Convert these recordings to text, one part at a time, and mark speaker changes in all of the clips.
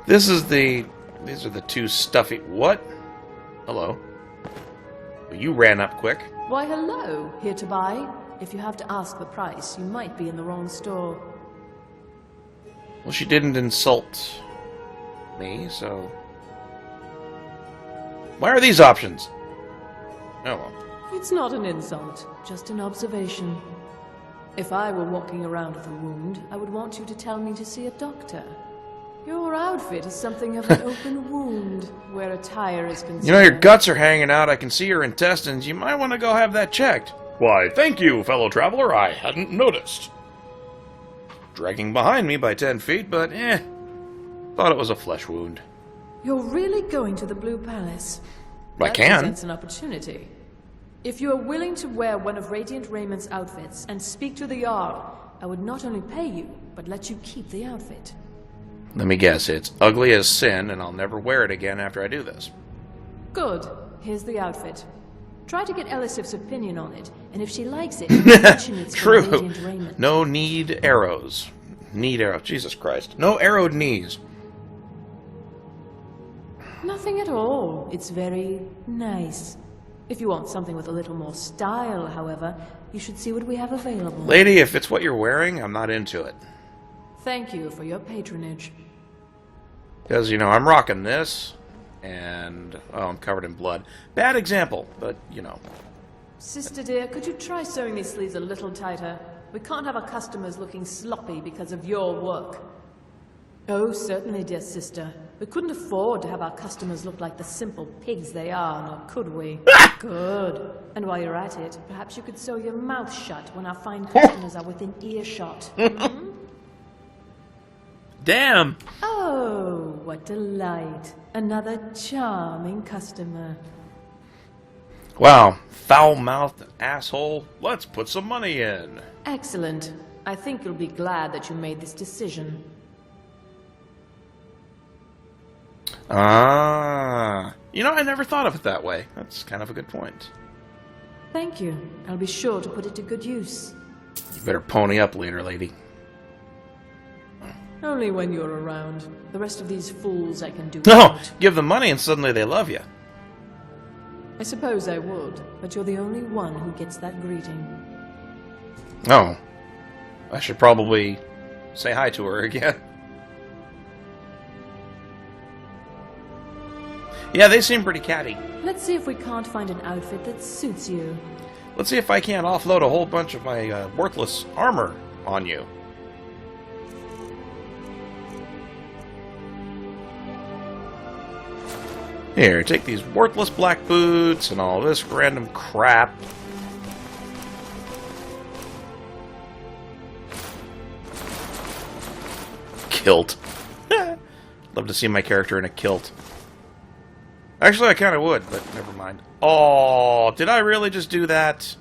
Speaker 1: These are the two stuffy... What? Hello. Well, you ran up quick.
Speaker 2: Why, hello. Here to buy? If you have to ask the price, you might be in the wrong store.
Speaker 1: Well, she didn't insult me, so... Why are these options? Oh, well.
Speaker 2: It's not an insult, just an observation. If I were walking around with a wound, I would want you to tell me to see a doctor. Your outfit is something of an open wound, where attire is concerned.
Speaker 1: You know, your guts are hanging out. I can see your intestines. You might want to go have that checked. Why, thank you, fellow traveler. I hadn't noticed. Dragging behind me by 10 feet, but thought it was a flesh wound.
Speaker 2: You're really going to the Blue Palace?
Speaker 1: I
Speaker 2: That
Speaker 1: can.
Speaker 2: presents an opportunity. If you are willing to wear one of Radiant Raymond's outfits and speak to the Jarl, I would not only pay you, but let you keep the outfit.
Speaker 1: Let me guess, it's ugly as sin, and I'll never wear it again after I do this.
Speaker 2: Good. Here's the outfit. Try to get Elisif's opinion on it, and if she likes it, mention it's from
Speaker 1: True.
Speaker 2: Radiant Raymond.
Speaker 1: No need arrows. Need arrows. Jesus Christ. No arrowed knees.
Speaker 2: Nothing at all. It's very nice. If you want something with a little more style, however, you should see what we have available.
Speaker 1: Lady, if it's what you're wearing, I'm not into it.
Speaker 2: Thank you for your patronage.
Speaker 1: Because, you know, I'm rocking this, and, oh, I'm covered in blood. Bad example, but, you know.
Speaker 2: Sister dear, could you try sewing these sleeves a little tighter? We can't have our customers looking sloppy because of your work. Oh, certainly, dear sister. We couldn't afford to have our customers look like the simple pigs they are, nor could we? Good. And while you're at it, perhaps you could sew your mouth shut when our fine customers are within earshot. Hmm?
Speaker 1: Damn!
Speaker 2: Oh, what delight. Another charming customer.
Speaker 1: Wow, foul-mouthed asshole. Let's put some money in.
Speaker 2: Excellent. I think you'll be glad that you made this decision.
Speaker 1: Ah. You know, I never thought of it that way. That's kind of a good point.
Speaker 2: Thank you. I'll be sure to put it to good use.
Speaker 1: You better pony up later, lady.
Speaker 2: Only when you're around. The rest of these fools I can do
Speaker 1: No!
Speaker 2: without.
Speaker 1: Give them money and suddenly they love you.
Speaker 2: I suppose I would, but you're the only one who gets that greeting.
Speaker 1: Oh. I should probably say hi to her again. Yeah, they seem pretty catty.
Speaker 2: Let's see if we can't find an outfit that suits you.
Speaker 1: Let's see if I can't offload a whole bunch of my worthless armor on you. Here, take these worthless black boots and all this random crap. Kilt. Love to see my character in a kilt. Actually, I kind of would, but never mind. Oh, did I really just do that?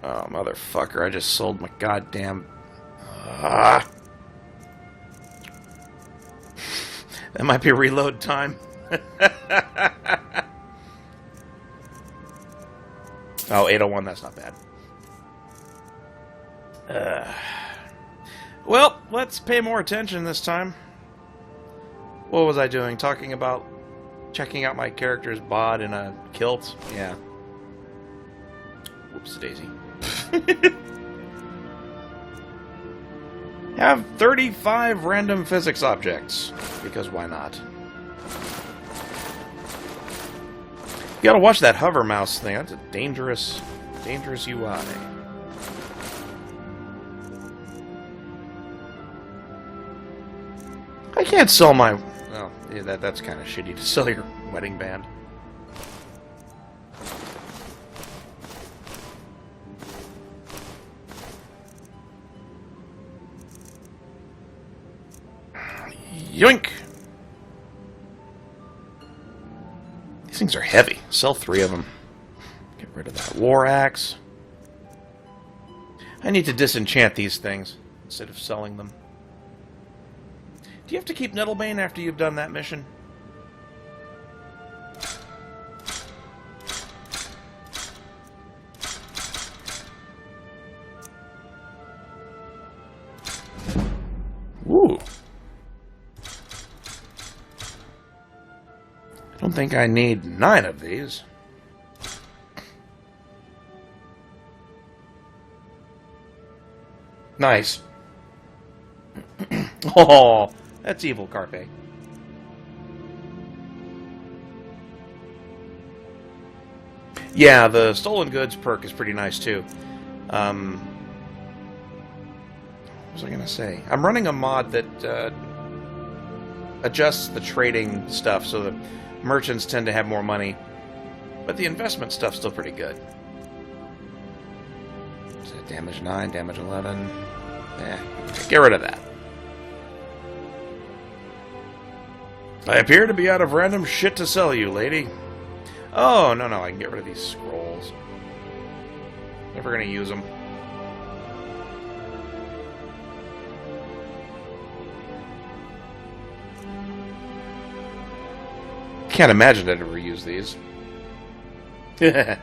Speaker 1: Oh, motherfucker, I just sold my goddamn... That might be reload time. Oh, 801, that's not bad. Well, let's pay more attention this time. What was I doing? Talking about checking out my character's bod in a kilt? Yeah. Whoops, daisy. Have 35 random physics objects, because why not? You gotta watch that hover mouse thing. That's a dangerous UI. I can't sell my... Well, yeah, that's kind of shitty to sell your wedding band. Yoink! These things are heavy. Sell 3 of them. Get rid of that war axe. I need to disenchant these things instead of selling them. Do you have to keep Nettlebane after you've done that mission? Ooh. I don't think I need 9 of these. Nice. Oh, that's evil, Carpe. Yeah, the stolen goods perk is pretty nice too. What was I gonna say? I'm running a mod that adjusts the trading stuff so that merchants tend to have more money, but the investment stuff's still pretty good. Is that damage 9, damage 11? Get rid of that. I appear to be out of random shit to sell you, lady. Oh, no, I can get rid of these scrolls. Never gonna use them. Can't imagine I'd ever use these. Get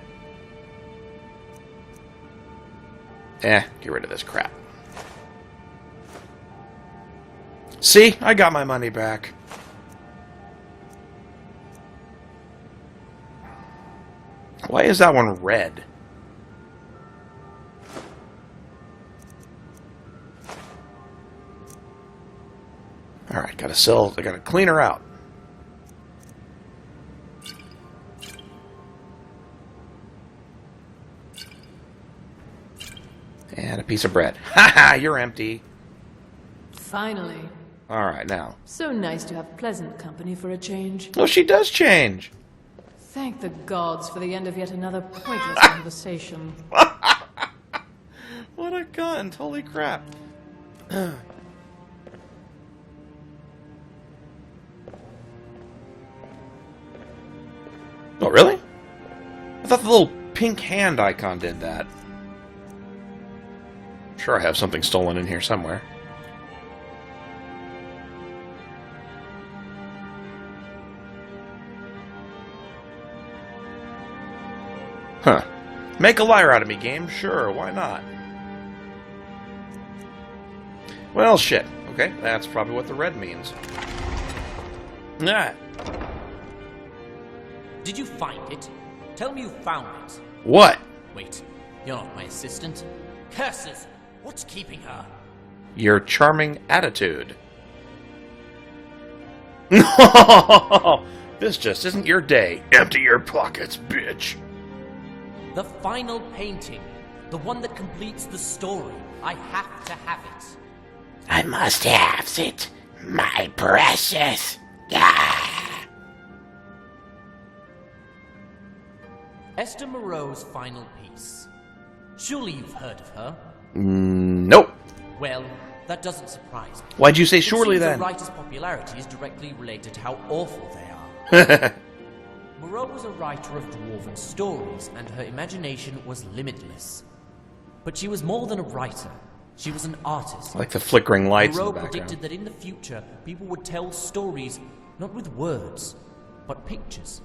Speaker 1: rid of this crap. See? I got my money back. Why is that one red? Alright, gotta sell. I gotta clean her out. And a piece of bread. Haha, you're empty.
Speaker 2: Finally.
Speaker 1: Alright, now.
Speaker 2: So nice to have pleasant company for a change.
Speaker 1: Oh, she does change.
Speaker 2: Thank the gods for the end of yet another pointless conversation.
Speaker 1: What a cunt. Holy crap. Oh, really? I thought the little pink hand icon did that. Sure, I have something stolen in here somewhere. Huh. Make a liar out of me, game? Sure, why not? Well, shit. Okay, that's probably what the red means. Ah.
Speaker 3: Did you find it? Tell me you found it.
Speaker 1: What?
Speaker 3: Wait, you're not my assistant. Curses! What's keeping her?
Speaker 1: Your charming attitude. No! This just isn't your day. Empty your pockets, bitch.
Speaker 3: The final painting. The one that completes the story. I have to have it.
Speaker 4: I must have it, my precious. Ah.
Speaker 3: Esther Moreau's final piece. Surely you've heard of her.
Speaker 1: Nope.
Speaker 3: Well, that doesn't surprise me.
Speaker 1: Why'd you say
Speaker 3: It
Speaker 1: surely
Speaker 3: seems
Speaker 1: then?
Speaker 3: The writer's popularity is directly related to how awful they are. Moreau was a writer of dwarven stories, and her imagination was limitless. But she was more than a writer. She was an artist.
Speaker 1: Like the flickering lights
Speaker 3: Moreau
Speaker 1: in the background.
Speaker 3: predicted that in the future, people would tell stories not with words, but pictures.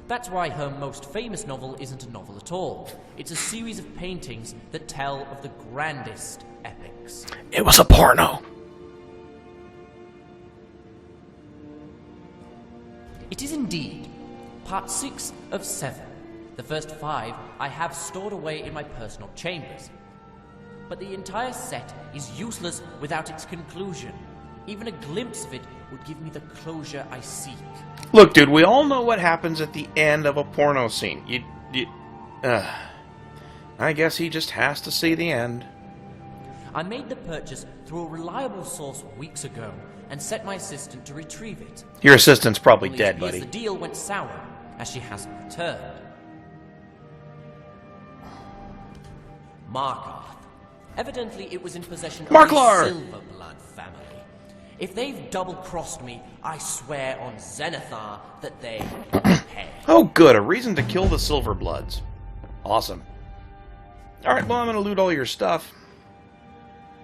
Speaker 3: That's why her most famous novel isn't a novel at all. It's a series of paintings that tell of the grandest epics.
Speaker 1: It was a porno.
Speaker 3: It is indeed. Part 6 of 7. The first 5 I have stored away in my personal chambers. But the entire set is useless without its conclusion. Even a glimpse of it would give me the closure I seek.
Speaker 1: Look, dude, we all know what happens at the end of a porno scene. I guess he just has to see the end.
Speaker 3: I made the purchase through a reliable source weeks ago and set my assistant to retrieve it.
Speaker 1: Your assistant's probably
Speaker 3: Only
Speaker 1: dead,
Speaker 3: because
Speaker 1: buddy.
Speaker 3: the deal went sour, as she hasn't returned. Markarth. Evidently, it was in possession of
Speaker 1: Marklar!
Speaker 3: the Silverblood family. If they've double-crossed me, I swear on Zenithar that they pay.
Speaker 1: Oh, good. A reason to kill the Silverbloods. Awesome. Alright, well, I'm gonna loot all your stuff.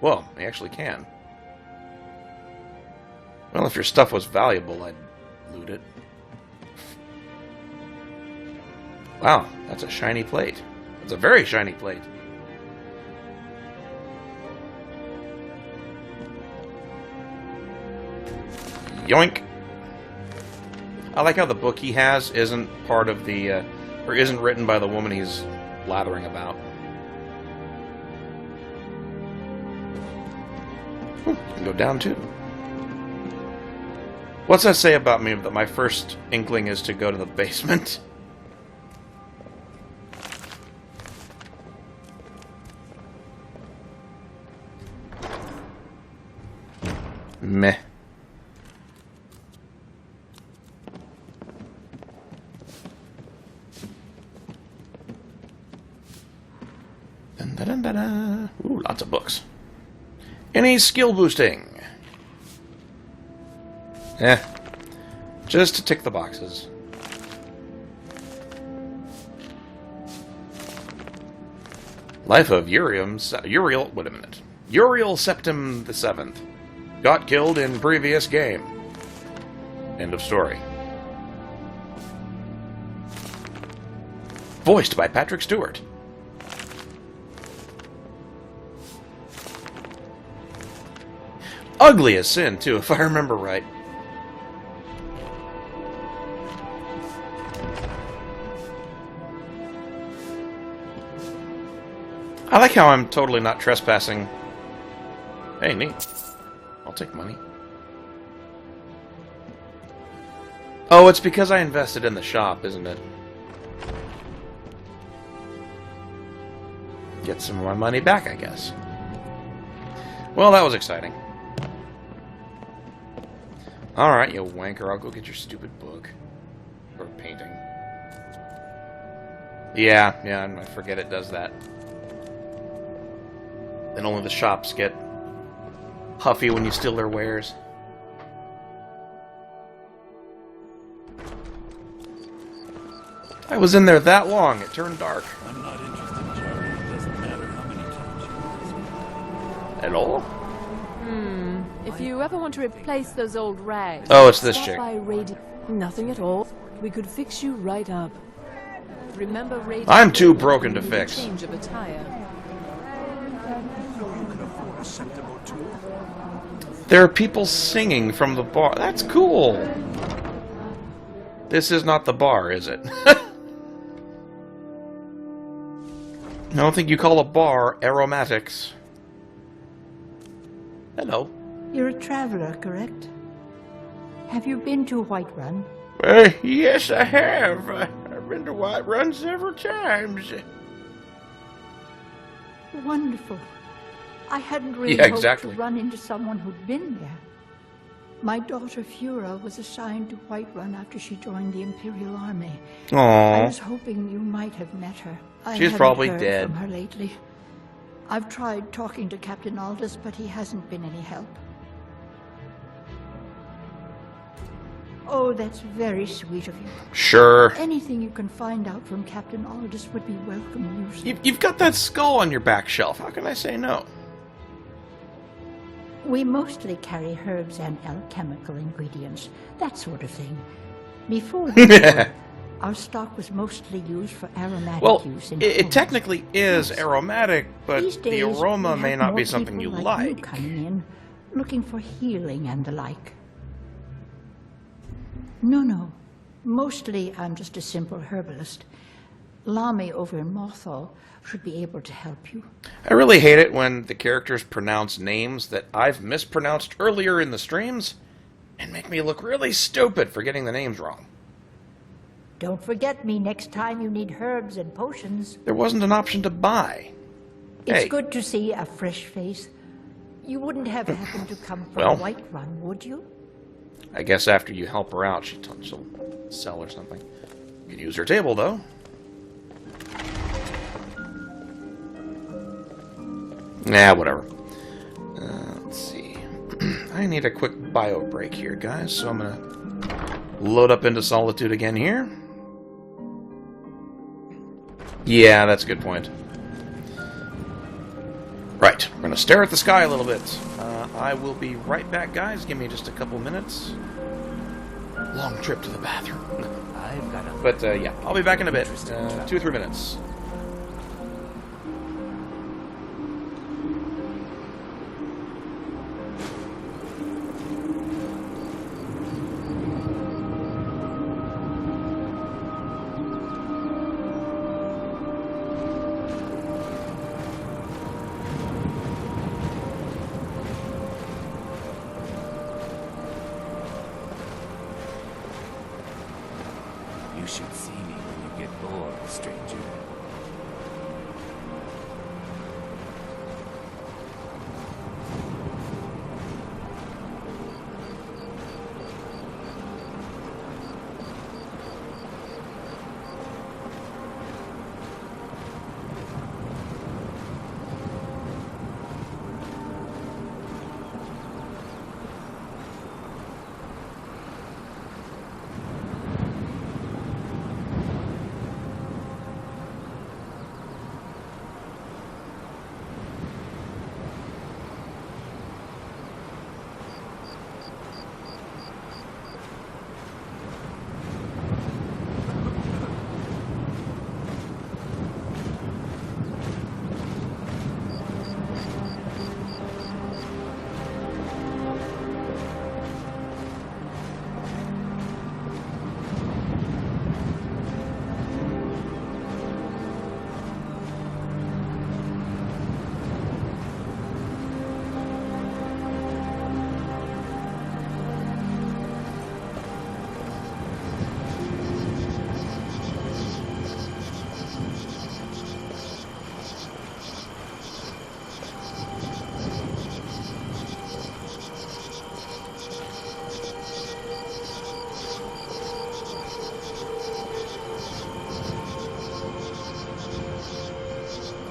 Speaker 1: Well, I actually can. Well, if your stuff was valuable, I'd loot it. Wow, that's a shiny plate. It's a very shiny plate. Yoink. I like how the book he has isn't part of the, or isn't written by the woman he's blathering about. Ooh, you can go down too. What's that say about me that my first inkling is to go to the basement? Meh. Dun, dun, dun, dun, dun. Ooh, lots of books. Any skill boosting? Just to tick the boxes. Life of Uriel, wait a minute. Uriel Septim the Seventh. Got killed in previous game. End of story. Voiced by Patrick Stewart. Ugly as sin, too, if I remember right. I like how I'm totally not trespassing. Hey, neat. I'll take money. Oh, it's because I invested in the shop, isn't it? Get some of my money back, I guess. Well, that was exciting. Alright, you wanker, I'll go get your stupid book. Or painting. Yeah, I forget it does that. Then only the shops get huffy when you steal their wares. I was in there that long, it turned dark.
Speaker 5: I'm not interested, Jerry. It doesn't matter how many times you ask.
Speaker 1: At all?
Speaker 2: If you ever want to replace those old rags...
Speaker 1: Oh, it's this
Speaker 2: stop
Speaker 1: chick.
Speaker 2: by Nothing at all. We could fix you right up. Remember Radi...
Speaker 1: I'm too broken to fix.
Speaker 2: Change of attire.
Speaker 5: You can afford a septum or two.
Speaker 1: There are people singing from the bar. That's cool. This is not the bar, is it? I don't think you call a bar aromatics. Hello.
Speaker 6: You're a traveler, correct? Have you been to Whiterun?
Speaker 1: Yes, I have. I've been to Whiterun several times.
Speaker 6: Wonderful. I hadn't really
Speaker 1: Yeah,
Speaker 6: hoped
Speaker 1: exactly.
Speaker 6: to run into someone who'd been there. My daughter Fura was assigned to Whiterun after she joined the Imperial Army. I
Speaker 1: Aww.
Speaker 6: was hoping you might have met her. I
Speaker 1: She's
Speaker 6: haven't
Speaker 1: probably
Speaker 6: heard
Speaker 1: dead.
Speaker 6: from her lately. I've tried talking to Captain Aldous, but he hasn't been any help. Oh, that's very sweet of you.
Speaker 1: Sure.
Speaker 6: Anything you can find out from Captain Aldous would be welcome news.
Speaker 1: You've got that skull on your back shelf. How can I say no?
Speaker 6: We mostly carry herbs and alchemical ingredients, that sort of thing. Before the war, our stock was mostly used for aromatic
Speaker 1: Well,
Speaker 6: use in
Speaker 1: it
Speaker 6: homes.
Speaker 1: technically is
Speaker 6: Yes.
Speaker 1: aromatic, but
Speaker 6: These
Speaker 1: the
Speaker 6: days,
Speaker 1: aroma
Speaker 6: we
Speaker 1: may
Speaker 6: have
Speaker 1: not
Speaker 6: more
Speaker 1: be something you
Speaker 6: people
Speaker 1: like.
Speaker 6: you coming in, looking for healing and the like. No. Mostly, I'm just a simple herbalist. Lami over in Mothall should be able to help you.
Speaker 1: I really hate it when the characters pronounce names that I've mispronounced earlier in the streams and make me look really stupid for getting the names wrong.
Speaker 6: Don't forget me next time you need herbs and potions.
Speaker 1: There wasn't an option to buy.
Speaker 6: It's
Speaker 1: Hey.
Speaker 6: good to see a fresh face. You wouldn't have happened to come from
Speaker 1: Well.
Speaker 6: Whiterun, would you?
Speaker 1: I guess after you help her out, she'll sell or something. You can use her table, though. Nah, whatever. Let's see. I need a quick bio break here, guys, so I'm gonna load up into Solitude again here. Yeah, that's a good point. Right, we're gonna stare at the sky a little bit. I will be right back, guys. Give me just a couple minutes. Long trip to the bathroom.
Speaker 3: I've got a...
Speaker 1: But, yeah, I'll be back in a bit. 2 or 3 minutes.
Speaker 7: You should see me when you get bored, stranger.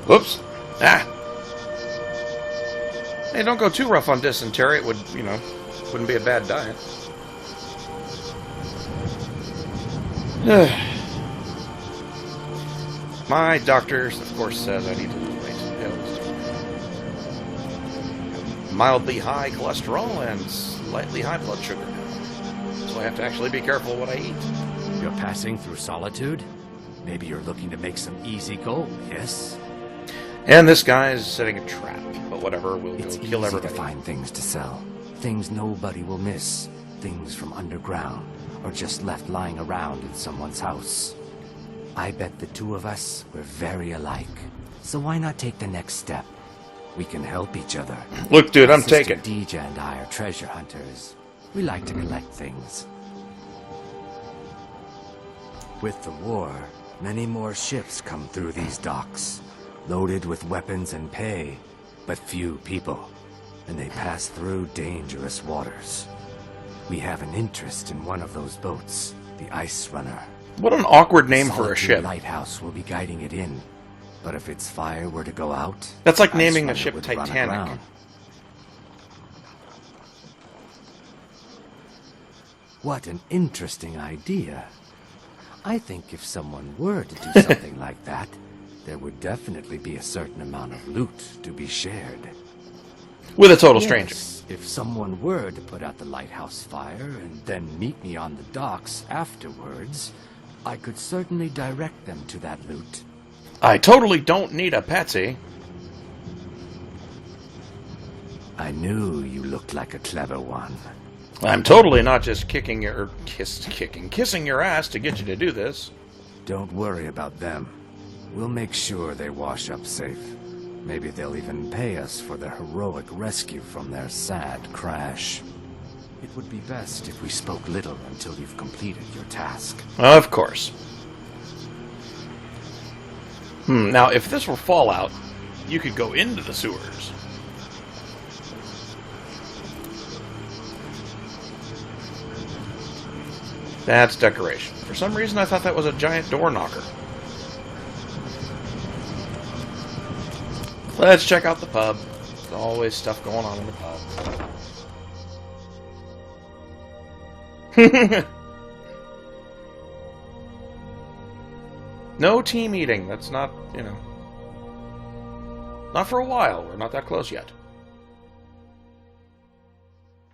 Speaker 1: Whoops. Ah. Hey, don't go too rough on dysentery. It would, you know, wouldn't be a bad diet. My doctor, of course, says I need to lose weight. Mildly high cholesterol and slightly high blood sugar now. So I have to actually be careful what I eat.
Speaker 7: You're passing through Solitude? Maybe you're looking to make some easy gold, yes?
Speaker 1: And this guy is setting a trap. But whatever, we'll go
Speaker 7: It's
Speaker 1: kill
Speaker 7: easy
Speaker 1: everybody.
Speaker 7: to find things to sell. Things nobody will miss. Things from underground, or just left lying around in someone's house. I bet the two of us were very alike. So why not take the next step? We can help each other.
Speaker 1: Look, dude,
Speaker 7: My
Speaker 1: I'm
Speaker 7: sister
Speaker 1: taking.
Speaker 7: Deja and I are treasure hunters. We like to collect things. With the war, many more ships come through these docks, loaded with weapons and pay, but few people, and they pass through dangerous waters. We have an interest in one of those boats, the Ice Runner.
Speaker 1: What an awkward name for a
Speaker 7: Solitude
Speaker 1: ship.
Speaker 7: Lighthouse will be guiding it in, but if its fire were to go out,
Speaker 1: That's like
Speaker 7: Ice
Speaker 1: naming a
Speaker 7: Runner
Speaker 1: ship
Speaker 7: would run
Speaker 1: Titanic.
Speaker 7: aground. What an interesting idea. I think if someone were to do something like that, there would definitely be a certain amount of loot to be shared.
Speaker 1: With a total stranger.
Speaker 7: Yes, if someone were to put out the lighthouse fire and then meet me on the docks afterwards, I could certainly direct them to that loot.
Speaker 1: I totally don't need a patsy.
Speaker 7: I knew you looked like a clever one.
Speaker 1: I'm totally not just kissing your ass to get you to do this.
Speaker 7: Don't worry about them. We'll make sure they wash up safe. Maybe they'll even pay us for their heroic rescue from their sad crash. It would be best if we spoke little until you've completed your task.
Speaker 1: Of course. Now, if this were Fallout, you could go into the sewers. That's decoration. For some reason, I thought that was a giant door knocker. Let's check out the pub. There's always stuff going on in the pub. No team eating. That's not, you know... Not for a while. We're not that close yet.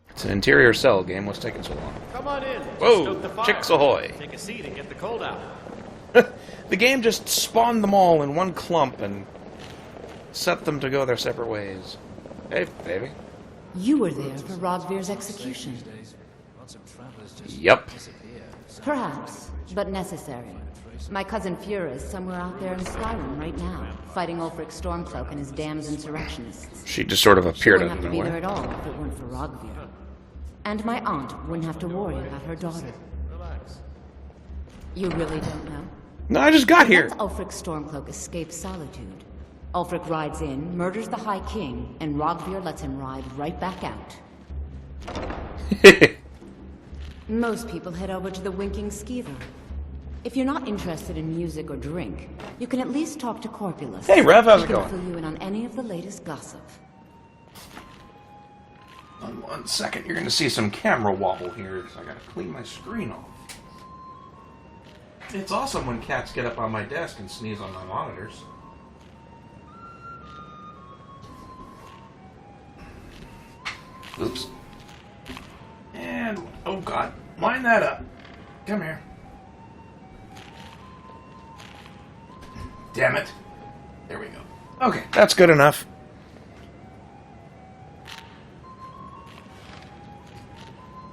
Speaker 1: It's an interior cell game. What's taking so long?
Speaker 8: Come on in.
Speaker 1: Whoa!
Speaker 8: Stoke the fire.
Speaker 1: Chicks ahoy!
Speaker 8: Take a seat and get the cold out.
Speaker 1: The game just spawned them all in one clump and set them to go their separate ways. Hey, baby.
Speaker 9: You were there for Rodvir's execution.
Speaker 1: Yep.
Speaker 9: Perhaps, but necessary. My cousin Fura is somewhere out there in Skyrim right now, fighting Ulfric Stormcloak and his damned insurrectionists.
Speaker 1: She just sort of
Speaker 9: She
Speaker 1: appeared
Speaker 9: wouldn't
Speaker 1: out
Speaker 9: have
Speaker 1: of
Speaker 9: to be there
Speaker 1: nowhere.
Speaker 9: at all if it weren't for Rodvir. And my aunt wouldn't have to worry about her daughter. You really don't know?
Speaker 1: No, I just got here.
Speaker 9: Once Ulfric's Stormcloak escapes Solitude, Ulfric rides in, murders the High King, and Rogvir lets him ride right back out. Most people head over to the Winking Skeever. If you're not interested in music or drink, you can at least talk to Corpulus.
Speaker 1: Hey, Rev, how's it
Speaker 9: He
Speaker 1: going?
Speaker 9: can fill you in on any of the latest gossip.
Speaker 1: On 1 second, you're going to see some camera wobble here, so I got to clean my screen off. It's awesome when cats get up on my desk and sneeze on my monitors. Oops. And, oh god, line that up. Come here. Damn it. There we go. Okay, that's good enough.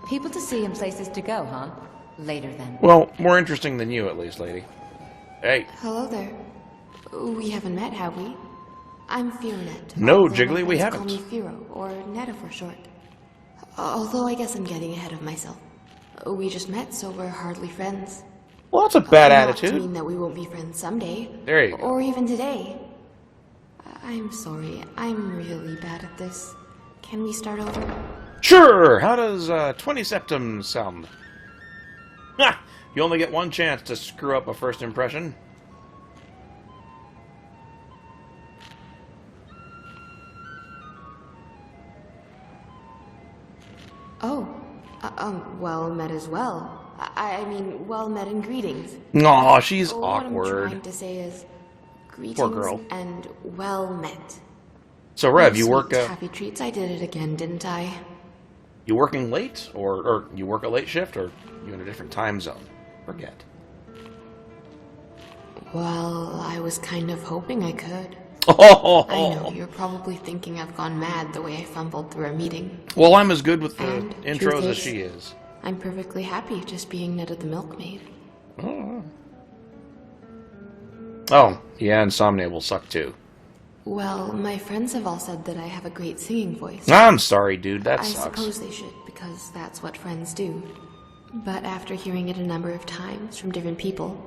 Speaker 9: People to see and places to go, huh? Later then.
Speaker 1: Well, more interesting than you, at least, lady. Hey.
Speaker 8: Hello there. We haven't met, have we? I'm Fironet.
Speaker 1: No,
Speaker 8: although
Speaker 1: Jiggly,
Speaker 8: my
Speaker 1: we
Speaker 8: friends
Speaker 1: haven't.
Speaker 8: Call me Firo, or Netta for short. Although I guess I'm getting ahead of myself. We just met, so we're hardly friends.
Speaker 1: Well, that's a bad
Speaker 8: Not to
Speaker 1: attitude.
Speaker 8: mean that we won't be friends someday.
Speaker 1: There you go.
Speaker 8: Or even today. I'm sorry. I'm really bad at this. Can we start over?
Speaker 1: Sure! How does 20 septum sound? Ha! You only get one chance to screw up a first impression.
Speaker 8: Oh. Well met as well. I mean, well met and greetings.
Speaker 1: Aw, she's
Speaker 8: What I'm
Speaker 1: awkward.
Speaker 8: trying to say is greetings
Speaker 1: Poor girl.
Speaker 8: and well met.
Speaker 1: So, Rev, you
Speaker 8: Sweet
Speaker 1: work
Speaker 8: happy treats. I did it again, didn't I?
Speaker 1: you working late, or you work a late shift, or you in a different time zone? Forget.
Speaker 8: Well, I was kind of hoping I could.
Speaker 1: Oh,
Speaker 8: I know, you're probably thinking I've gone mad the way I fumbled through a meeting.
Speaker 1: well, I'm as good with the
Speaker 8: And
Speaker 1: intros
Speaker 8: truth
Speaker 1: as
Speaker 8: is-
Speaker 1: she is.
Speaker 8: I'm perfectly happy just being Netta the milkmaid.
Speaker 1: Oh, yeah, insomnia will suck too.
Speaker 8: Well, my friends have all said that I have a great singing voice.
Speaker 1: I'm sorry, dude. That
Speaker 8: I
Speaker 1: sucks.
Speaker 8: suppose they should, because that's what friends do. But after hearing it a number of times from different people,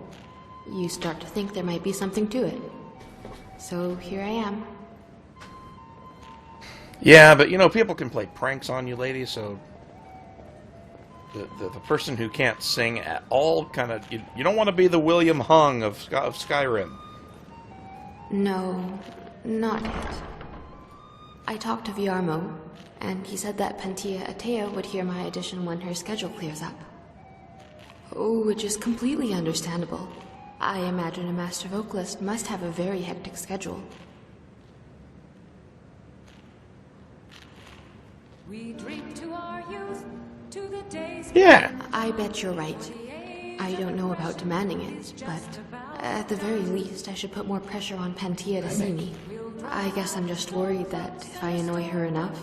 Speaker 8: you start to think there might be something to it. So here I am.
Speaker 1: Yeah, but you know, people can play pranks on you, lady, so the person who can't sing at all kind of... You don't want to be the William Hung of Skyrim.
Speaker 8: No, not yet. I talked to Viarmo, and he said that Pantia Atea would hear my audition when her schedule clears up. Oh, which is completely understandable. I imagine a master vocalist must have a very hectic schedule.
Speaker 2: We dream to our youth, to the days
Speaker 1: Yeah.
Speaker 8: I bet you're right. I don't know about demanding it, but at the very least, I should put more pressure on Pantia to see me. I guess I'm just worried that if I annoy her enough,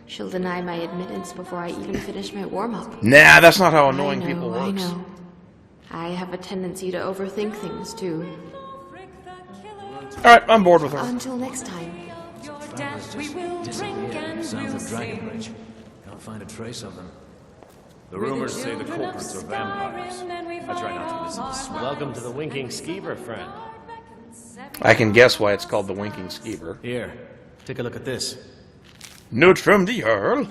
Speaker 8: she'll deny my admittance before I even finish my warm-up.
Speaker 1: Nah, that's not how annoying
Speaker 8: I know,
Speaker 1: people works.
Speaker 8: I know. I have a tendency to overthink things, too.
Speaker 1: Alright, I'm bored with her.
Speaker 8: Until next time.
Speaker 2: your death we will drink and
Speaker 5: Sounds
Speaker 2: we'll
Speaker 5: of Dragon
Speaker 2: sing.
Speaker 5: Bridge. Can't find a trace of them.
Speaker 10: The rumors say the culprits are vampires. I try not to listen to swell.
Speaker 11: Welcome to the Winking Skeever, friend.
Speaker 1: I can guess why it's called the Winking Skeever.
Speaker 11: Here, take a look at this.
Speaker 1: Note from the Earl.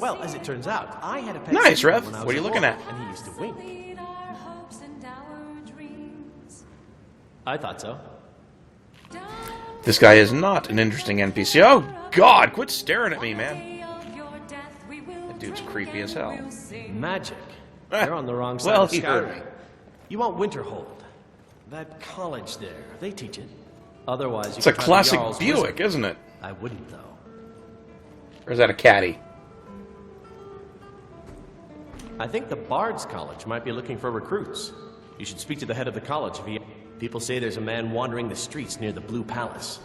Speaker 11: Well, as it turns out, I had a pet
Speaker 1: Nice,
Speaker 11: seagull
Speaker 1: Rev.
Speaker 11: when I
Speaker 1: What
Speaker 11: was
Speaker 1: are you
Speaker 11: a
Speaker 1: looking
Speaker 11: boy,
Speaker 1: at?
Speaker 11: And he used to wink. I thought so.
Speaker 1: This guy is not an interesting NPC. Oh, God, quit staring at me, man. That dude's creepy as hell.
Speaker 11: Magic. They're on the wrong side
Speaker 1: Well,
Speaker 11: of
Speaker 1: he heard
Speaker 11: Skyrim.
Speaker 1: me.
Speaker 11: You want Winterhold. That college there, they teach it. Otherwise, you
Speaker 1: It's a
Speaker 11: can try the
Speaker 1: classic
Speaker 11: Jarl's
Speaker 1: Buick,
Speaker 11: Wizard.
Speaker 1: isn't it?
Speaker 11: I wouldn't, though.
Speaker 1: Or is that a caddy?
Speaker 11: I think the Bard's College might be looking for recruits. You should speak to the head of the college if he... People say there's a man wandering the streets near the Blue Palace.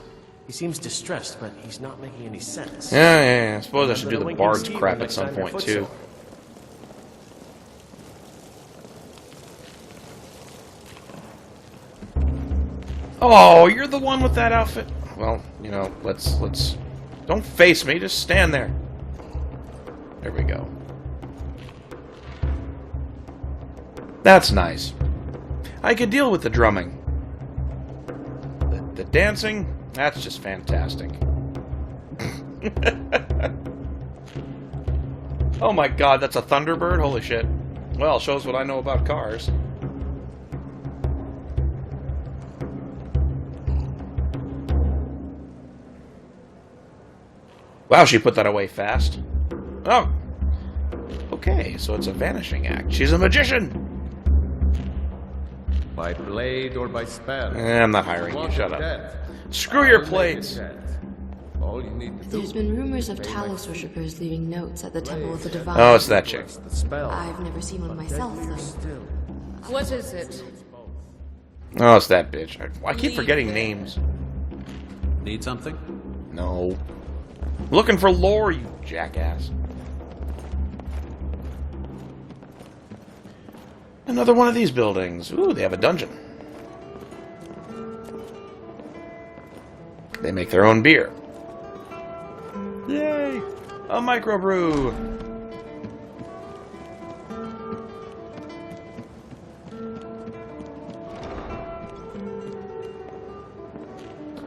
Speaker 11: He seems distressed, but he's not making any sense.
Speaker 1: Yeah. I suppose I should do
Speaker 11: Remember
Speaker 1: the
Speaker 11: Winking
Speaker 1: Bard's
Speaker 11: Skeever
Speaker 1: crap at
Speaker 11: next
Speaker 1: some
Speaker 11: time your
Speaker 1: point,
Speaker 11: foot's
Speaker 1: too.
Speaker 11: sore.
Speaker 1: Oh, you're the one with that outfit? Well, you know, let's... Don't face me, just stand there. There we go. That's nice. I could deal with the drumming. The dancing, that's just fantastic. Oh my god, that's a Thunderbird? Holy shit. Well, shows what I know about cars. Wow, she put that away fast. Oh. Okay, so it's a vanishing act. She's a magician!
Speaker 12: By blade or by spell.
Speaker 1: I'm not hiring you, shut up. Screw your plates!
Speaker 12: All you need to do.
Speaker 8: There's been rumors of Talos worshippers leaving notes at the Temple of the Divine.
Speaker 1: Oh, it's that chick.
Speaker 8: I've never seen one myself, though.
Speaker 9: What is it?
Speaker 1: Oh, it's that bitch. I keep forgetting names.
Speaker 5: Need something?
Speaker 1: No. Looking for lore, you jackass. Another one of these buildings. Ooh, they have a dungeon. They make their own beer. Yay! A microbrew!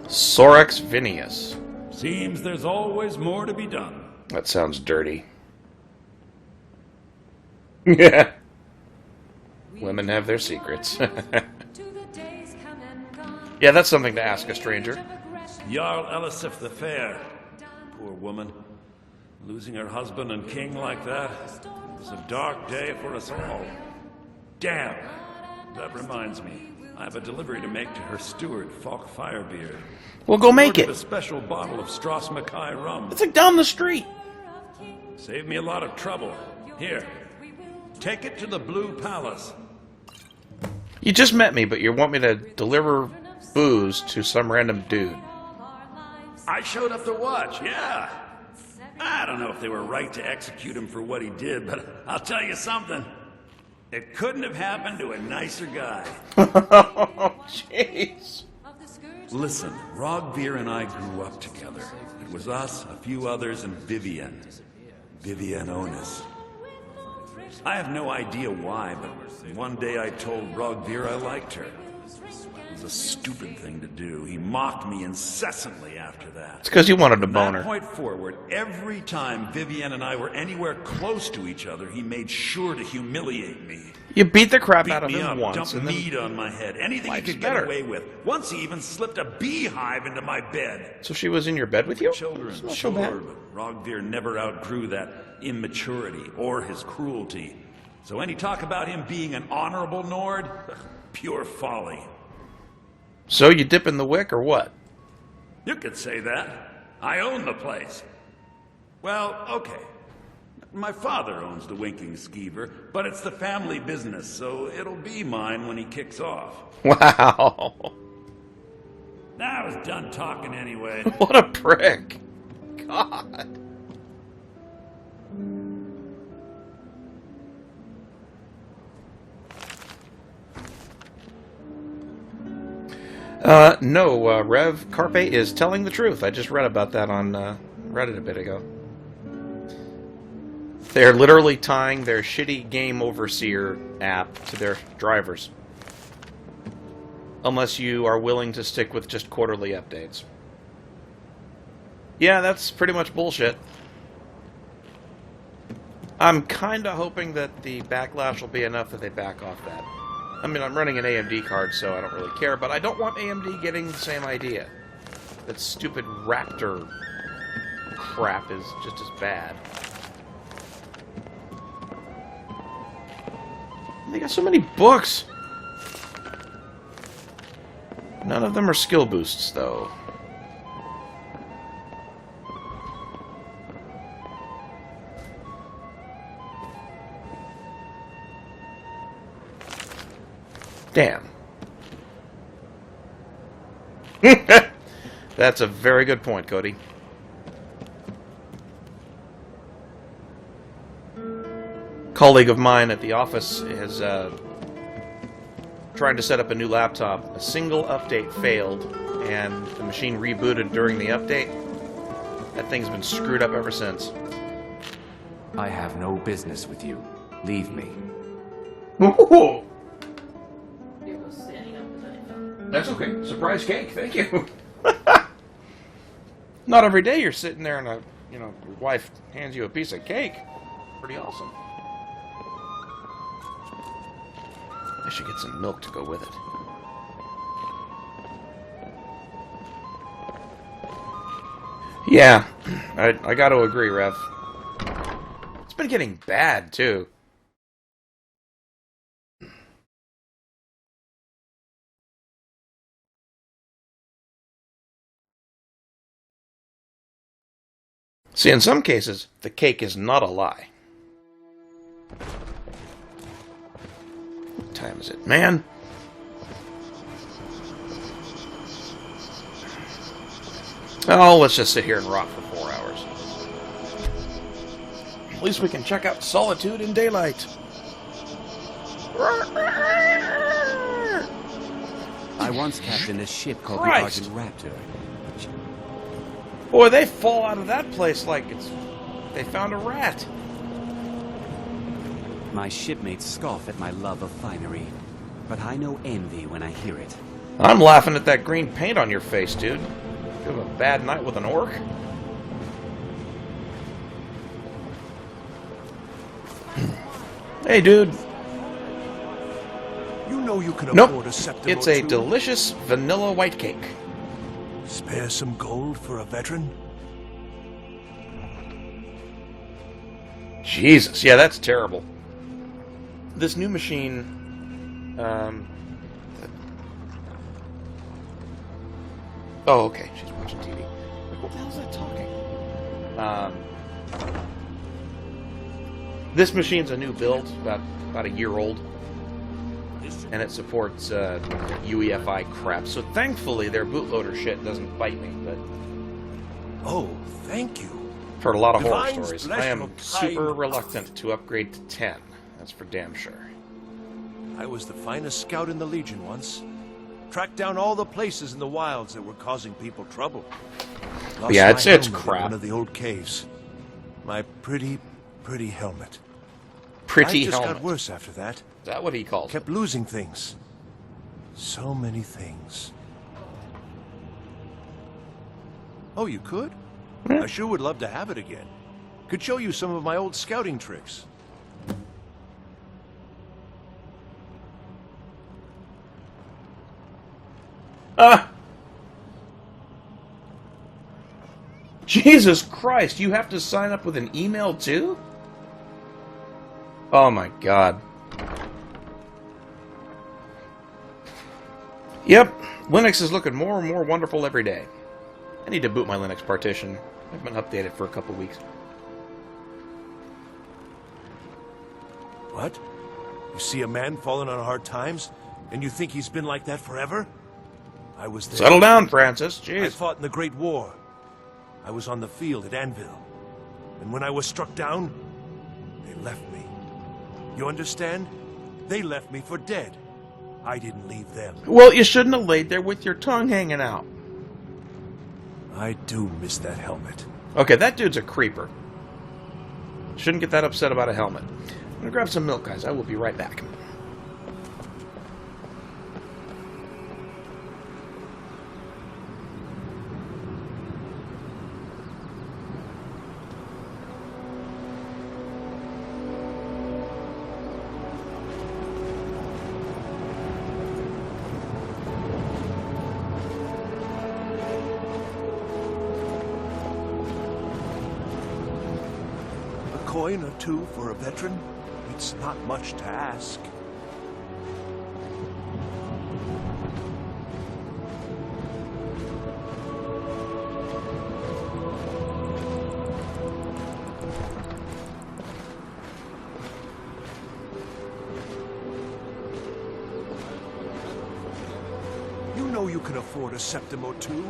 Speaker 1: Sorex Vinius.
Speaker 5: Seems there's always more to be done.
Speaker 1: That sounds dirty. Yeah. Women have their secrets. Yeah, that's something to ask a stranger.
Speaker 5: Jarl Elisif the Fair. Poor woman. Losing her husband and king like that was a dark day for us all. Damn! That reminds me. I have a delivery to make to her steward, Falk Firebeard.
Speaker 1: Well, go make
Speaker 5: Ordered
Speaker 1: it.
Speaker 5: A special bottle of Strass Mackay rum.
Speaker 1: It's like down the street.
Speaker 5: Saved me a lot of trouble. Here. Take it to the Blue Palace.
Speaker 1: You just met me, but you want me to deliver booze to some random dude.
Speaker 5: I showed up to watch, yeah. I don't know if they were right to execute him for what he did, but I'll tell you something. It couldn't have happened to a nicer guy.
Speaker 1: Oh, jeez.
Speaker 5: Listen, Rogvir and I grew up together. It was us, a few others, and Vivian. Vivian Onis. I have no idea why, but one day I told Rogvir I liked her. It was a stupid thing to do. He mocked me incessantly after that.
Speaker 1: It's because you wanted to bone
Speaker 5: From that
Speaker 1: her.
Speaker 5: point forward, every time Vivian and I were anywhere close to each other, he made sure to humiliate me.
Speaker 1: You beat the crap out of
Speaker 5: Beat me
Speaker 1: him
Speaker 5: up,
Speaker 1: once,
Speaker 5: dump
Speaker 1: and then
Speaker 5: meat on my head, anything he
Speaker 1: life's
Speaker 5: could get
Speaker 1: better.
Speaker 5: away with. Once he even slipped a beehive into my bed.
Speaker 1: So she was in your bed with you?
Speaker 5: Children,
Speaker 1: It's not so
Speaker 5: sure,
Speaker 1: bad.
Speaker 5: but Rogvir never outgrew that immaturity or his cruelty. So any talk about him being an honorable Nord? Pure folly.
Speaker 1: So you dip in the wick or what?
Speaker 5: You could say that. I own the place. Well, okay. My father owns the Winking Skeever, but it's the family business, so it'll be mine when he kicks off.
Speaker 1: Wow.
Speaker 5: Now I was done talking anyway.
Speaker 1: What a prick. God. No, Rev Carpe is telling the truth. I just read about that on Reddit a bit ago. They're literally tying their shitty Game Overseer app to their drivers. Unless you are willing to stick with just quarterly updates. Yeah, that's pretty much bullshit. I'm kinda hoping that the backlash will be enough that they back off that. I mean, I'm running an AMD card, so I don't really care, but I don't want AMD getting the same idea. That stupid Raptor crap is just as bad. They got so many books! None of them are skill boosts, though. Damn. That's a very good point, Cody. Colleague of mine at the office is trying to set up a new laptop. A single update failed, and the machine rebooted during the update. That thing's been screwed up ever since.
Speaker 7: I have no business with you. Leave me.
Speaker 1: Ooh. That's okay. Surprise cake. Thank you. Not every day you're sitting there and your wife hands you a piece of cake. Pretty awesome. I should get some milk to go with it. Yeah, I got to agree, Rev. It's been getting bad, too. See, in some cases, the cake is not a lie. What time is it, man? Oh, let's just sit here and rot for 4 hours. At least we can check out Solitude in daylight.
Speaker 13: I once captained a ship called
Speaker 1: Christ.
Speaker 13: the Argent Raptor.
Speaker 1: Boy, they fall out of that place like they found a rat.
Speaker 13: My shipmates scoff at my love of finery, but I know envy when I hear it.
Speaker 1: I'm laughing at that green paint on your face, dude. You have a bad night with an orc? Hey, dude.
Speaker 14: You know you can
Speaker 1: Nope.
Speaker 14: afford a septim
Speaker 1: It's
Speaker 14: or
Speaker 1: a
Speaker 14: two.
Speaker 1: delicious vanilla white cake.
Speaker 14: Spare some gold for a veteran?
Speaker 1: Jesus, yeah, that's terrible. This new machine, oh, okay, she's watching TV. What the hell's that talking? This machine's a new build, about a year old, and it supports UEFI crap. So thankfully, their bootloader shit doesn't bite me. But
Speaker 14: Oh, thank you.
Speaker 1: I've heard a lot of horror
Speaker 14: Divine's
Speaker 1: stories.
Speaker 14: blessing
Speaker 1: I am
Speaker 14: of
Speaker 1: super
Speaker 14: time.
Speaker 1: reluctant to upgrade to 10. That's for damn sure.
Speaker 14: I was the finest scout in the Legion once. Tracked down all the places in the wilds that were causing people trouble. Lost
Speaker 1: Yeah,
Speaker 14: my
Speaker 1: it's
Speaker 14: helmet in
Speaker 1: crap.
Speaker 14: one of the old caves. My pretty helmet.
Speaker 1: Pretty
Speaker 14: Life just
Speaker 1: helmet.
Speaker 14: got worse after that.
Speaker 1: Is that what he calls
Speaker 14: Kept losing things. So many things. Oh, you could? I sure would love to have it again. Could show you some of my old scouting tricks.
Speaker 1: Jesus Christ, you have to sign up with an email too? Oh my god. Yep, Linux is looking more and more wonderful every day. I need to boot my Linux partition. I've been updated for a couple weeks.
Speaker 14: What? You see a man falling on hard times, and you think he's been like that forever? I was there.
Speaker 1: Settle down, Francis.
Speaker 14: I
Speaker 1: Jeez.
Speaker 14: fought in the Great War. I was on the field at Anvil. And when I was struck down, they left me. You understand? They left me for dead. I didn't leave them.
Speaker 1: Well, you shouldn't have laid there with your tongue hanging out.
Speaker 14: I do miss that helmet.
Speaker 1: Okay, that dude's a creeper. Shouldn't get that upset about a helmet. I'm gonna grab some milk, guys. I will be right back.
Speaker 14: A coin or two for a veteran? It's not much to ask. You know you can afford a septim or two.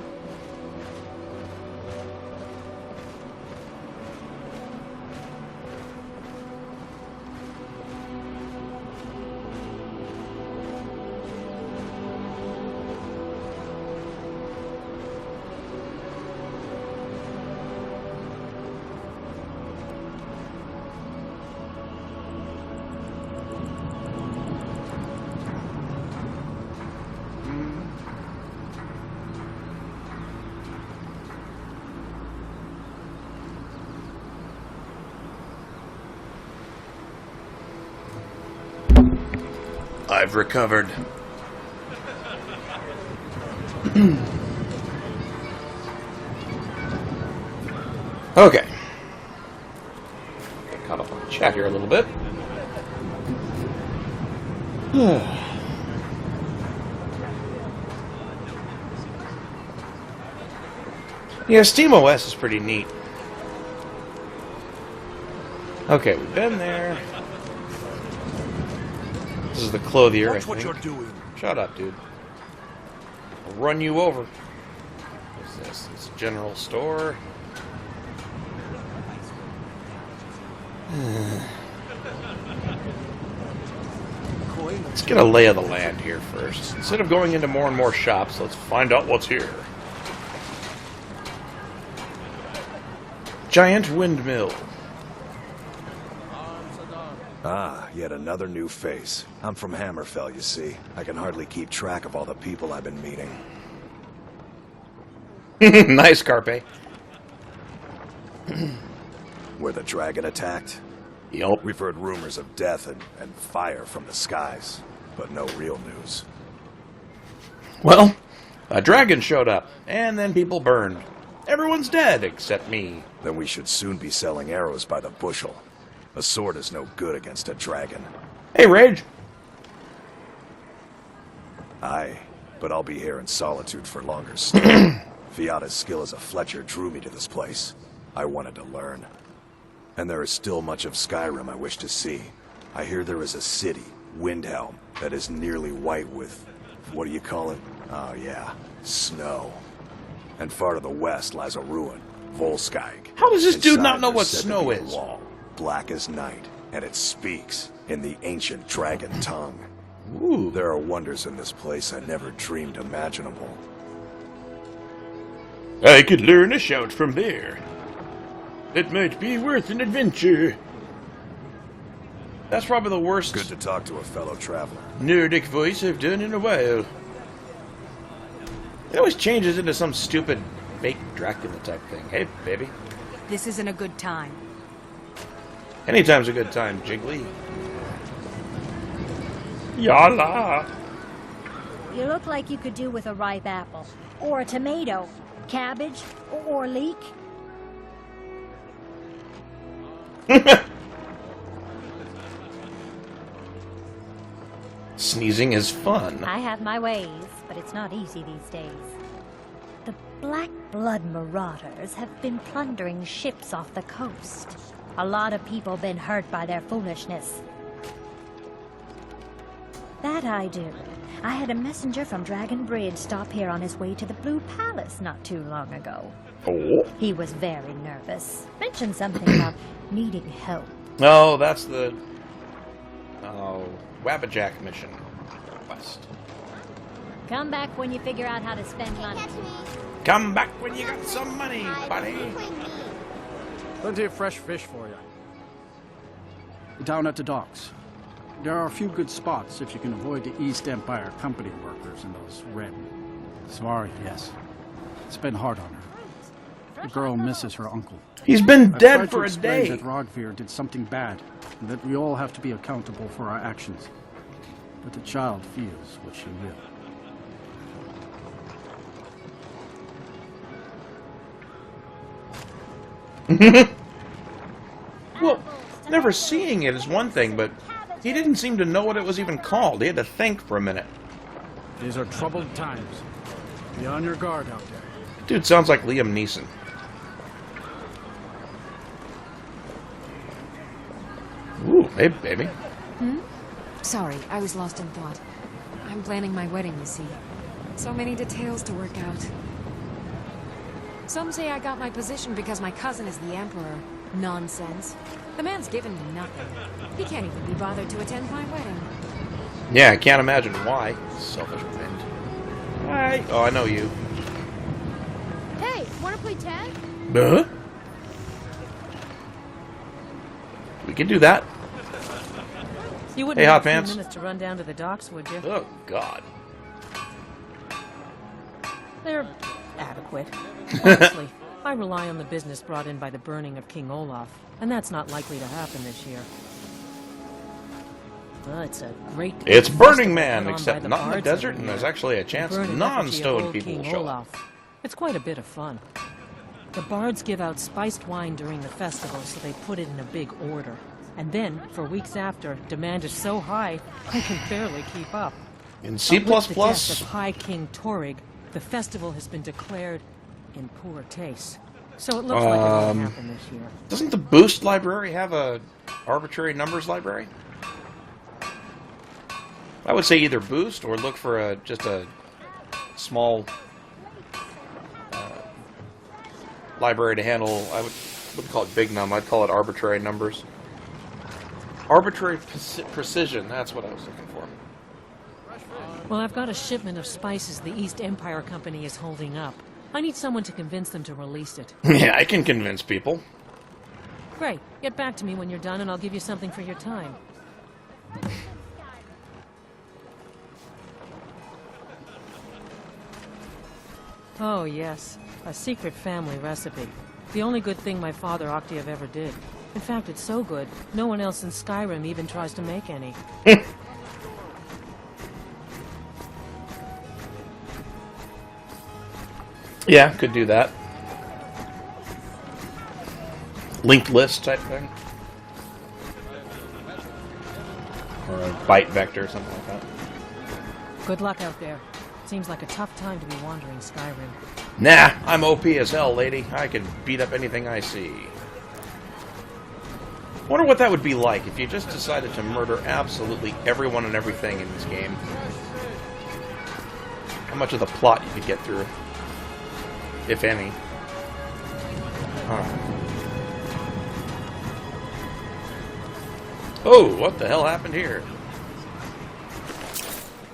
Speaker 1: I've recovered. Okay. Get caught up on the chat here a little bit. Yeah, SteamOS is pretty neat. Okay, we've been there. This is the clothier,
Speaker 14: Watch
Speaker 1: I
Speaker 14: what
Speaker 1: think.
Speaker 14: you're doing.
Speaker 1: Shut up, dude. I'll run you over. What's this? It's a general store. Let's get a lay of the land here first. Instead of going into more and more shops, let's find out what's here. Giant windmill.
Speaker 15: Ah, yet another new face. I'm from Hammerfell, you see. I can hardly keep track of all the people I've been meeting.
Speaker 1: Nice, Carpe.
Speaker 15: Where the dragon attacked?
Speaker 1: Yup.
Speaker 15: We've heard rumors of death and fire from the skies, but no real news.
Speaker 1: Well, a dragon showed up, and then people burned. Everyone's dead except me.
Speaker 15: Then we should soon be selling arrows by the bushel. A sword is no good against a dragon.
Speaker 1: Hey, Rage.
Speaker 15: Aye, but I'll be here in Solitude for longer still. Fiata's skill as a Fletcher drew me to this place. I wanted to learn. And there is still much of Skyrim I wish to see. I hear there is a city, Windhelm, that is nearly white with... what do you call it? Oh yeah, snow. And far to the west lies a ruin, Volskag.
Speaker 1: How does this dude
Speaker 15: Inside
Speaker 1: not know
Speaker 15: there's
Speaker 1: what
Speaker 15: said to
Speaker 1: snow
Speaker 15: be a
Speaker 1: is?
Speaker 15: wall, black as night, and it speaks in the ancient dragon tongue.
Speaker 1: Ooh.
Speaker 15: There are wonders in this place I never dreamed imaginable.
Speaker 1: I could learn a shout from there. It might be worth an adventure. That's probably the worst
Speaker 15: Good to talk to a fellow traveler.
Speaker 1: Nordic voice I've done in a while. It always changes into some stupid fake Dracula type thing. Hey, baby.
Speaker 16: This isn't a good time.
Speaker 1: Anytime's a good time, Jiggly. Yalla!
Speaker 17: You look like you could do with a ripe apple. Or a tomato. Cabbage. Or leek.
Speaker 1: Sneezing is fun.
Speaker 17: I have my ways, but it's not easy these days. The Black Blood Marauders have been plundering ships off the coast. A lot of people been hurt by their foolishness. That I do. I had a messenger from Dragon Bridge stop here on his way to the Blue Palace not too long ago.
Speaker 1: Oh.
Speaker 17: He was very nervous. Mentioned something about needing help.
Speaker 1: No, that's the... Wabbajack mission quest.
Speaker 17: Come back when you figure out how to spend money.
Speaker 1: Come back when you got some money, buddy.
Speaker 18: Plenty of fresh fish for you. Down at the docks. There are a few good spots if you can avoid the East Empire company workers and those red. Svari, yes. It's been hard on her. The girl misses her uncle.
Speaker 1: He's been dead
Speaker 18: I've tried
Speaker 1: for
Speaker 18: to
Speaker 1: a
Speaker 18: explain
Speaker 1: day.
Speaker 18: that Rogvir did something bad, and that we all have to be accountable for our actions. But the child feels what she will.
Speaker 1: Well, never seeing it is one thing, but he didn't seem to know what it was even called. He had to think for a minute.
Speaker 18: These are troubled times. Be on your guard out there.
Speaker 1: Dude sounds like Liam Neeson. Ooh, hey, baby.
Speaker 19: Sorry, I was lost in thought. I'm planning my wedding, you see. So many details to work out. Some say I got my position because my cousin is the Emperor. Nonsense. The man's given me nothing. He can't even be bothered to attend my wedding.
Speaker 1: Yeah, I can't imagine why. Selfish wind. Hi. Oh, I know you.
Speaker 17: Hey, wanna play tag?
Speaker 1: Huh? We can do that.
Speaker 2: You wouldn't
Speaker 1: Hey,
Speaker 2: have
Speaker 1: Hot
Speaker 2: a few
Speaker 1: Pants.
Speaker 2: minutes to run down to the docks, would you?
Speaker 1: Oh, God.
Speaker 2: They're adequate. Honestly, I rely on the business brought in by the burning of King Olaf, and that's not likely to happen this year.
Speaker 20: It's a great.
Speaker 1: It's Burning
Speaker 20: festival
Speaker 1: Man,
Speaker 20: put on
Speaker 1: except
Speaker 20: by the
Speaker 1: not in the
Speaker 20: bards
Speaker 1: desert,
Speaker 20: every
Speaker 1: and there's
Speaker 20: year.
Speaker 1: actually a chance
Speaker 20: Burn in
Speaker 1: non-stone
Speaker 20: effigy of
Speaker 1: people
Speaker 20: King
Speaker 1: will show up.
Speaker 20: Olaf. It's quite a bit of fun. The bards give out spiced wine during the festival, so they put it in a big order. And then, for weeks after, demand is so high, I can barely keep up.
Speaker 1: In C++,
Speaker 20: But with the death of High King Torrig, the festival has been declared in poor taste. So it looks like it won't happen this year.
Speaker 1: Doesn't the Boost library have a arbitrary numbers library? I would say either Boost or look for just a small library to handle. I wouldn't call it big num. I'd call it arbitrary numbers. Arbitrary precision. That's what I was looking for.
Speaker 20: Well, I've got a shipment of spices the East Empire Company is holding up. I need someone to convince them to release it.
Speaker 1: Yeah, I can convince people.
Speaker 20: Great. Get back to me when you're done, and I'll give you something for your time. Oh, yes. A secret family recipe. The only good thing my father Octave ever did. In fact, it's so good, no one else in Skyrim even tries to make any.
Speaker 1: Yeah, could do that. Linked list type thing. Or a byte vector or something like that.
Speaker 20: Good luck out there. Seems like a tough time to be wandering Skyrim.
Speaker 1: Nah, I'm OP as hell, lady. I can beat up anything I see. Wonder what that would be like if you just decided to murder absolutely everyone and everything in this game. How much of the plot you could get through, if any. Huh. Oh, what the hell happened here?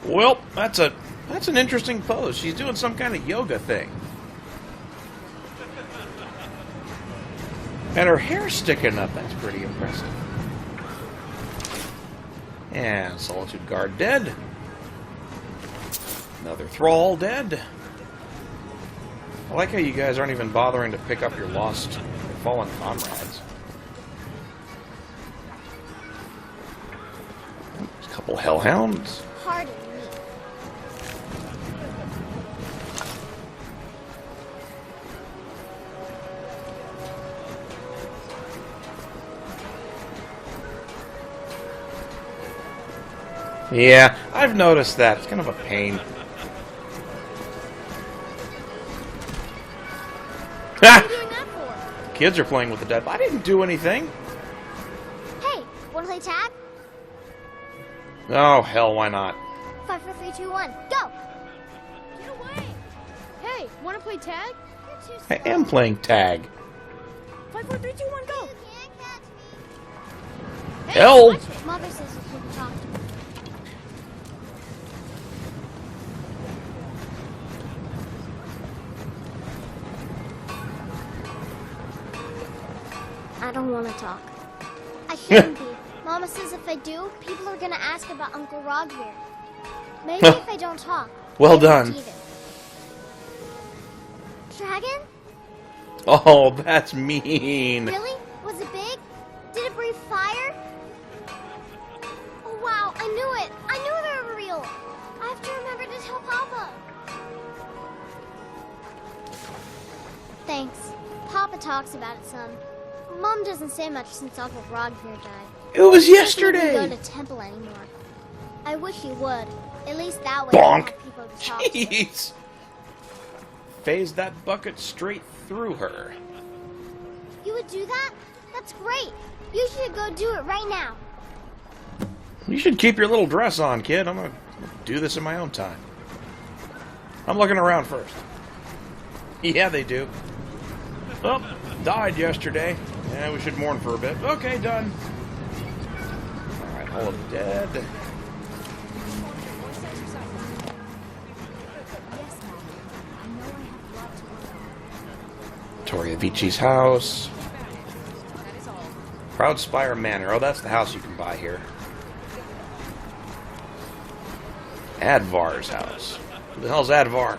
Speaker 1: Well, that's an interesting pose. She's doing some kind of yoga thing. And her hair's sticking up. That's pretty impressive. And Solitude guard dead. Another thrall dead. I like how you guys aren't even bothering to pick up your lost, fallen comrades. There's a couple hellhounds.
Speaker 21: Pardon me.
Speaker 1: Yeah, I've noticed that. It's kind of a pain.
Speaker 21: What are you doing that for?
Speaker 1: Kids are playing with the dead. I didn't do anything.
Speaker 21: Hey, wanna play tag?
Speaker 1: Oh, hell, why not?
Speaker 21: 5, 4, 3, 2, 1, go! Get away! Hey, wanna play tag? You're too slow.
Speaker 1: I am playing tag.
Speaker 21: 5, 4, 3, 2, 1, go!
Speaker 1: Hell!
Speaker 21: Watch it. Mother says you can talk to me. I don't want to talk. I shouldn't be. Mama says if I do, people are gonna ask about Uncle Rogvir. Maybe if I don't talk.
Speaker 1: Well
Speaker 21: I won't
Speaker 1: done.
Speaker 21: either. Dragon?
Speaker 1: Oh, that's mean.
Speaker 21: Really? Was it big? Did it breathe fire? Oh wow, I knew it! I knew they were real! I have to remember to tell Papa. Thanks. Papa talks about it some. Mom doesn't say much since Uncle Rogvir died.
Speaker 1: It was
Speaker 21: He doesn't
Speaker 1: yesterday.
Speaker 21: even go to temple anymore. I wish he would. At least that way
Speaker 1: Bonk.
Speaker 21: I'd have people to talk to.
Speaker 1: Jeez. Phased that bucket straight through her.
Speaker 21: You would do that? That's great. You should go do it right now.
Speaker 1: You should keep your little dress on, kid. I'm gonna do this in my own time. I'm looking around first. Yeah, they do. Oh, died yesterday. Yeah, we should mourn for a bit. Okay, done. Alright, all of dead. Toriavici's house. Proudspire Manor. Oh, that's the house you can buy here. Advar's house. Who the hell's Advar?